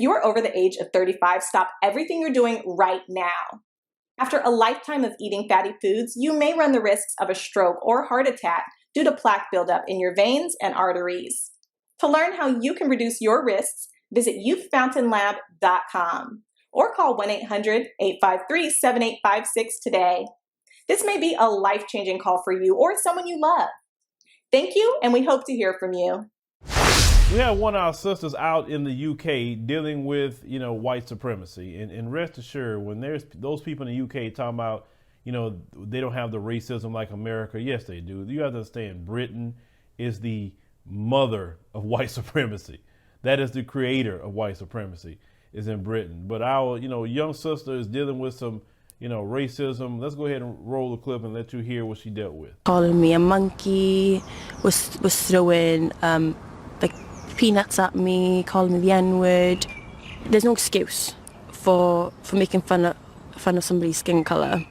you are over the age of 35, stop everything you're doing right now. After a lifetime of eating fatty foods, you may run the risks of a stroke or heart attack due to plaque buildup in your veins and arteries. To learn how you can reduce your risks, visit youthfountainlab.com or call 1-800-853-7856 today. This may be a life-changing call for you or someone you love. Thank you, and we hope to hear from you. We have one of our sisters out in the UK dealing with, white supremacy. And rest assured, when there's those people in the UK talking about, they don't have the racism like America, yes, they do. You have to understand, Britain is the mother of white supremacy. That is the creator of white supremacy, is in Britain. But our, young sister is dealing with some, racism. Let's go ahead and roll the clip and let you hear what she dealt with. Calling me a monkey, was throwing peanuts at me, calling me the N-word. There's no excuse for making fun of somebody's skin colour.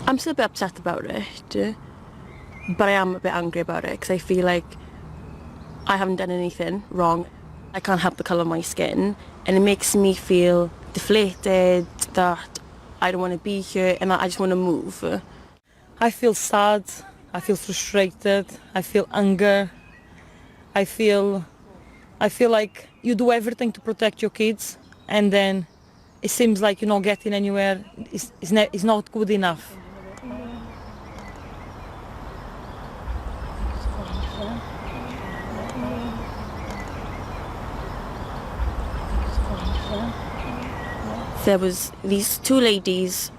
I'm still a bit upset about it, but I am a bit angry about it because I feel like I haven't done anything wrong. I can't help the colour of my skin, and it makes me feel deflated, that I don't want to be here and I just want to move. I feel sad, I feel frustrated, I feel anger, I feel like you do everything to protect your kids and then it seems like you're not getting anywhere, it's not good enough. There was these two ladies,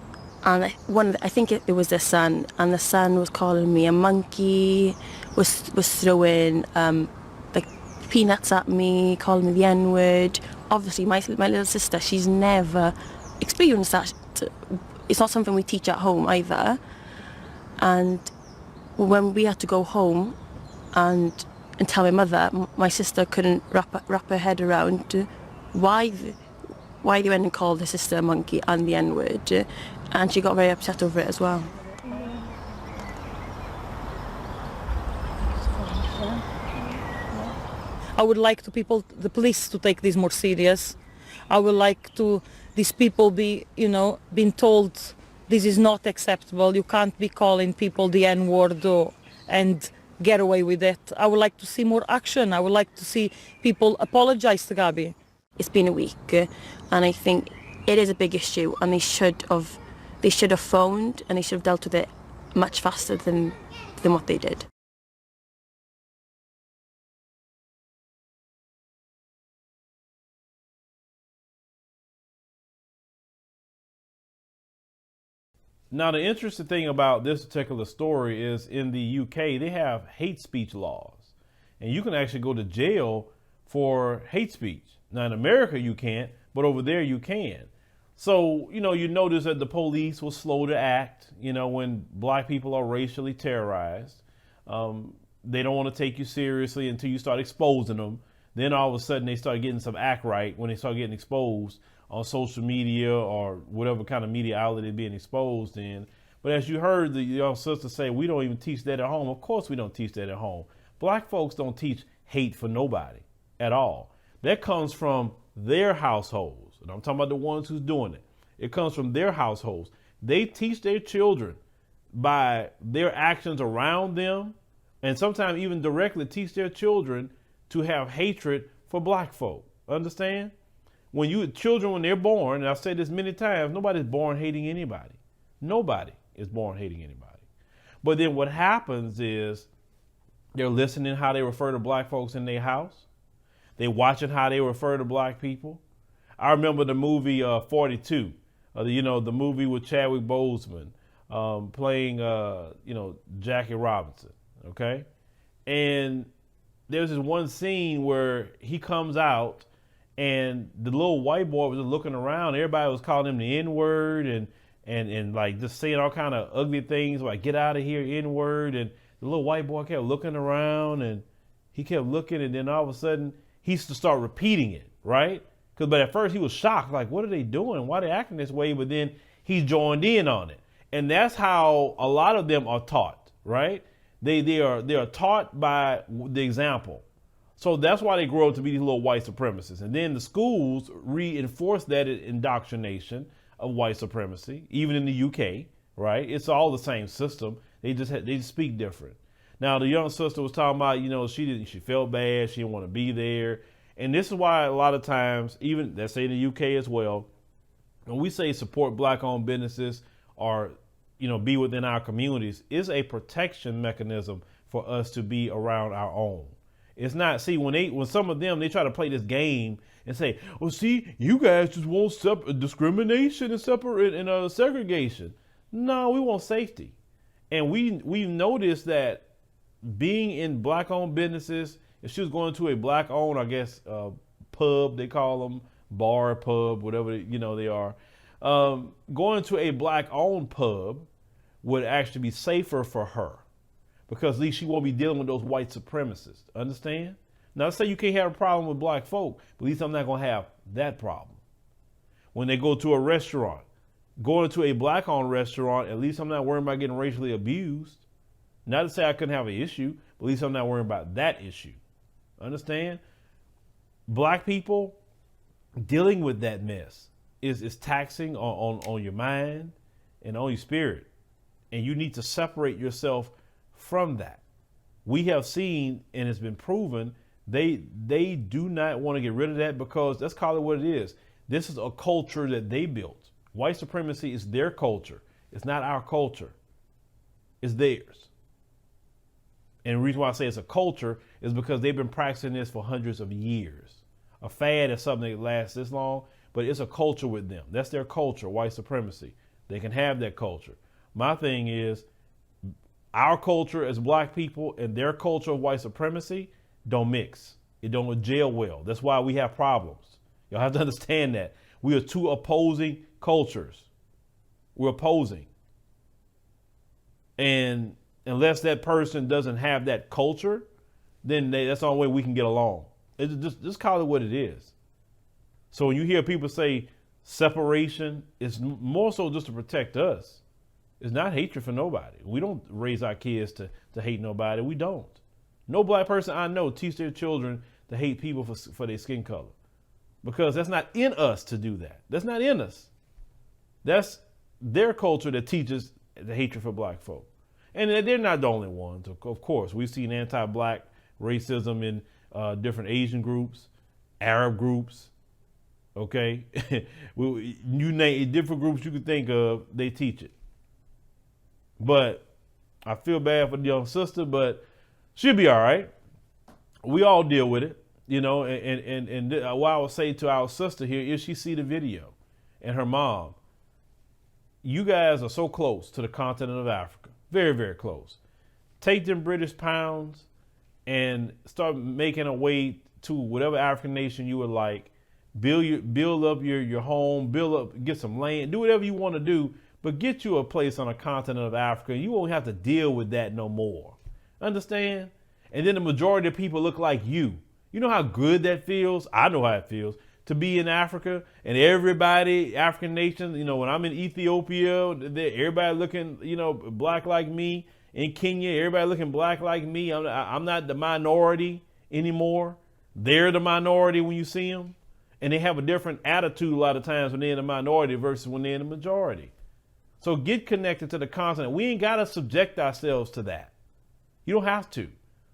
and I think it was their son, and the son was calling me a monkey, was throwing peanuts at me, calling me the N-word. Obviously, my little sister, she's never experienced that. It's not something we teach at home either. And when we had to go home and tell my mother, my sister couldn't wrap her head around why they went and called her sister a monkey and the N-word, and she got very upset over it as well. I would like the police to take this more serious. I would like these people being told this is not acceptable. You can't be calling people the N-word and get away with it. I would like to see more action. I would like to see people apologize to Gabby. It's been a week, and I think it is a big issue, and they should have phoned, and they should have dealt with it much faster than what they did. Now, the interesting thing about this particular story is in the UK, they have hate speech laws, and you can actually go to jail for hate speech. Now, in America, you can't, but over there, you can. So, you notice that the police will slow to act, when black people are racially terrorized. They don't want to take you seriously until you start exposing them. Then all of a sudden, they start getting some act right when they start getting exposed on social media or whatever kind of media outlet they're being exposed in. But as you heard the young sister say, we don't even teach that at home. Of course we don't teach that at home. Black folks don't teach hate for nobody at all. That comes from their households. And I'm talking about the ones who's doing it. It comes from their households. They teach their children by their actions around them, and sometimes even directly teach their children to have hatred for black folk. Understand? When they're born, and I've said this many times, nobody's born hating anybody. Nobody is born hating anybody. But then what happens is they're listening how they refer to black folks in their house. They watching how they refer to black people. I remember the movie 42, the movie with Chadwick Boseman playing, Jackie Robinson, okay? And there's this one scene where he comes out and the little white boy was just looking around. Everybody was calling him the N-word and like just saying all kind of ugly things like, get out of here, N-word. And the little white boy kept looking around and he kept looking, and then all of a sudden he used to start repeating it, right? But at first he was shocked, like, what are they doing? Why are they acting this way? But then he joined in on it. And that's how a lot of them are taught, right? They are taught by the example. So that's why they grow up to be these little white supremacists. And then the schools reinforce that indoctrination of white supremacy, even in the UK, right? It's all the same system. They just speak different. Now, the young sister was talking about, she felt bad. She didn't want to be there. And this is why a lot of times, even let's say in the UK as well, when we say support black-owned businesses or, be within our communities, is a protection mechanism for us to be around our own. It's not, when some of them, they try to play this game and say, well, see, you guys just want discrimination and segregation. No, we want safety. And we've noticed that being in black-owned businesses, if she was going to a black-owned, I guess, pub, they call them, bar, pub, whatever, they are, going to a black-owned pub would actually be safer for her, because at least she won't be dealing with those white supremacists. Understand? Now, let's say you can't have a problem with black folk, but at least I'm not going to have that problem. When they go to a restaurant, going to a black-owned restaurant, at least I'm not worrying about getting racially abused. Not to say I couldn't have an issue, but at least I'm not worrying about that issue. Understand? Black people dealing with that mess is taxing on your mind and on your spirit. And you need to separate yourself from that. We have seen, and it's been proven, they do not want to get rid of that, because let's call it what it is. This is a culture that they built. White supremacy is their culture. It's not our culture. It's theirs. And the reason why I say it's a culture is because they've been practicing this for hundreds of years. A fad is something that lasts this long, but it's a culture with them. That's their culture, white supremacy. They can have that culture. My thing is, our culture as black people and their culture of white supremacy don't mix. It don't gel well. That's why we have problems. Y'all have to understand that. We are two opposing cultures. We're opposing. And unless that person doesn't have that culture, then that's the only way we can get along. It's just call it what it is. So when you hear people say separation, it's more so just to protect us. It's not hatred for nobody. We don't raise our kids to hate nobody. We don't. No black person I know teach their children to hate people for their skin color, because that's not in us to do that. That's not in us. That's their culture that teaches the hatred for black folk. And they're not the only ones. Of course, we've seen anti-black racism in different Asian groups, Arab groups. Okay, you name different groups you could think of, they teach it. But I feel bad for the young sister, but she'll be all right. We all deal with it, and what I would say to our sister here is, she see the video and her mom. You guys are so close to the continent of Africa, very, very close. Take them British pounds and start making a way to whatever African nation you would like. Build up your home, get some land, do whatever you want to do. But get you a place on the continent of Africa. You won't have to deal with that no more. Understand? And then the majority of people look like you. You know how good that feels? I know how it feels to be in Africa, and everybody, African nations, when I'm in Ethiopia, everybody looking, black like me. In Kenya, everybody looking black like me. I'm not the minority anymore. They're the minority when you see them. And they have a different attitude a lot of times when they're in the minority versus when they're in the majority. So get connected to the continent. We ain't got to subject ourselves to that. You don't have to.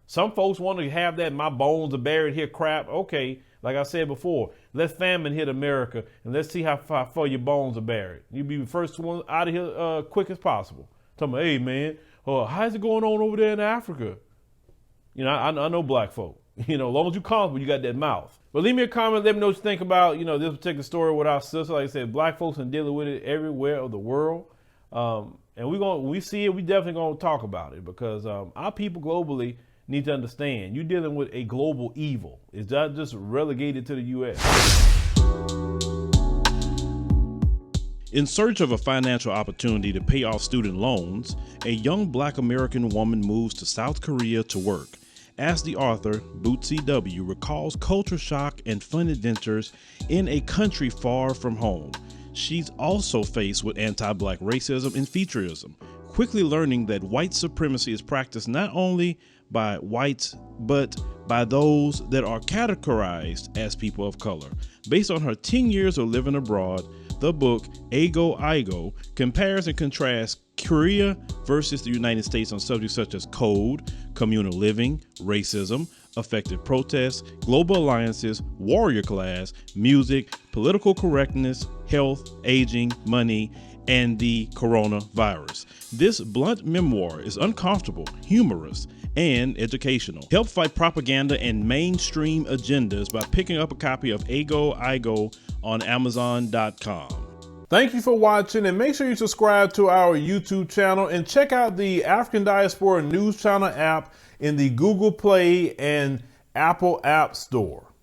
Some folks want to have that my bones are buried here crap. Okay, like I said before, let famine hit America and let's see how far your bones are buried. You be the first one out of here quick as possible. Tell me, hey man, how's it going on over there in Africa? I know black folk. As long as you comfortable, you got that mouth. But leave me a comment. Let me know what you think about, this particular story with our sister. Like I said, black folks are dealing with it everywhere of the world. And we see it, we definitely gonna talk about it, because our people globally need to understand you're dealing with a global evil. It's not just relegated to the U.S. In search of a financial opportunity to pay off student loans, a young black American woman moves to South Korea to work. As the author, Bootsy W. recalls culture shock and fun adventures in a country far from home. She's also faced with anti-black racism and featureism, quickly learning that white supremacy is practiced not only by whites, but by those that are categorized as people of color. Based on her 10 years of living abroad, the book Ago Igo compares and contrasts Korea versus the United States on subjects such as code, communal living, racism, effective protests, global alliances, warrior class, music, political correctness, health, aging, money, and the coronavirus. This blunt memoir is uncomfortable, humorous, and educational. Help fight propaganda and mainstream agendas by picking up a copy of Ago Igo on Amazon.com. Thank you for watching, and make sure you subscribe to our YouTube channel and check out the African Diaspora News Channel app in the Google Play and Apple App Store.